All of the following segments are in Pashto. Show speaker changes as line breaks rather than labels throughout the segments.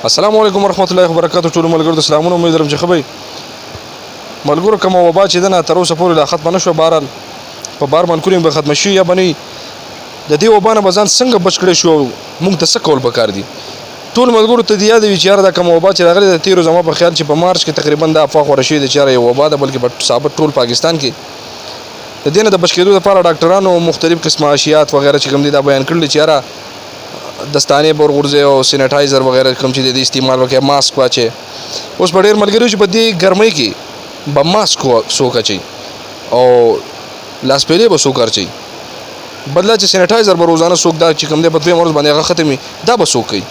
السلام علیکم ورحمت الله وبرکاتہ. ټول ملګرو ته سلامونه. امید لرم چې ښه به ملګرو کومه وبا چې دنه تر اوسه پورې لا ختمه نشوه. بهرحال په بار منکورین به ختمه شي یا به نه وي. د دې وبا نه به ځان څنګه بچ کړی شو او موږ ته څه کول پکار دي؟ ټول ملګرو ته دې یاد وي چې یاره دا کومه وبا چې راغلې ده تېرو زما په خیال چې په مارچ کې تقریبا دا افوا خوره شوې ده چې یاره یو وبا ده، بلکې په ثابت ټول پاکستان کې د دې نه د بچ کېدو لپاره ډاکټرانو مختلف قسمه اشیات وغیره چې کوم دي دا بیان کړل چې یاره دستانې به ورغورځئ او سینیټایزر وغیره کوم چې د دې استعمال وکړئ، ماسک واچئ. اوس په ډېر ملګري چې په دې ګرمۍ کې به ماسک څوک اچوي او لاسپیلې به څوک اچوي، بدله چې سینیټایزر به روزانه څوک دا چې کوم دی په دویم ورځ باندې هغه ختم وي دا به څوک کوي.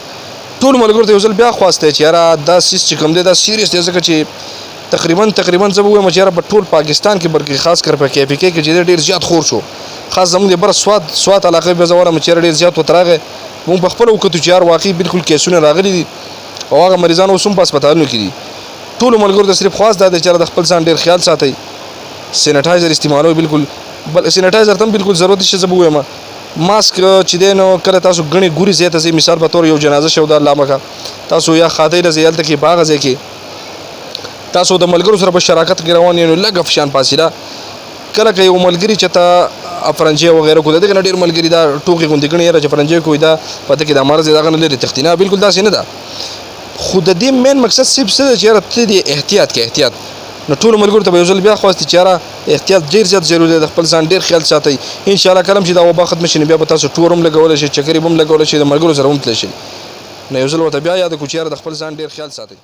ټولو ملګرو ته یو ځل بیا خواست دی چې یاره دا سیس چې کوم دی دا سیریس دی، ځکه چې تقریبا زه به ووایم چې یاره په ټول پاکستان کې بلکې خاص کر په KPK کې چې دی ډېر زیات خور شو. خاص زموږ د بره سوات علاقې به زه وایم چې یاره ډېر زیات ورته راغی. موږ په خپله وکتو چې یار واقعي بلکل کیسونه راغلي دي او هغه مریضان اوس هم په هسپتالونو کې دي. ټولو ملګرو ته صرف خواست دا دی چې یاره د خپل ځان ډېر خیال ساتئ، سینیټایزر استعمالوئ. بلکل سینیټایزر ته هم بلکل ضرورت نشته. زه به ووایم ماسک چې دی نو کله تاسو ګڼې ګورې ځای ته ځئ، مثال په طور یو جنازه شو د الله مکه تاسو یا ښادۍ له ځئ هلته کې په هغه ځای کې تاسو د ملګرو سره په شراکت کې روان یې نو لږه فشان فاصله کله که یو ملګري چې ته افرنجي وغیره کو د دغه نه ډېر ملګري دا ټوکې غوندې ګڼي یاره چې فرنجي کوي دا پته کې دا مرض دی دغه نه لرې تښتي. نه بلکل داسې نه ده. خو د دې مین مقصد صرف څه دی چې یاره ته دې احتیاط کې احتیاط. نو ټولو ملګرو ته به یو ځل بیا خواست چې یاره احتیاط ډېر زیات ضروري دی، د خپل ځان ډېر خیال ساتئ. انشاءالله کله چې دا وبا ختمه شي نو بیا به تاسو ټور هم لګولی شئ، چکرې به هم لګولی شئ، د ملګرو سره هم تللی شئ. نو یو ځل ورته بیا یاد کړو چې یاره د خپل ځان ډېر خیال ساتئ.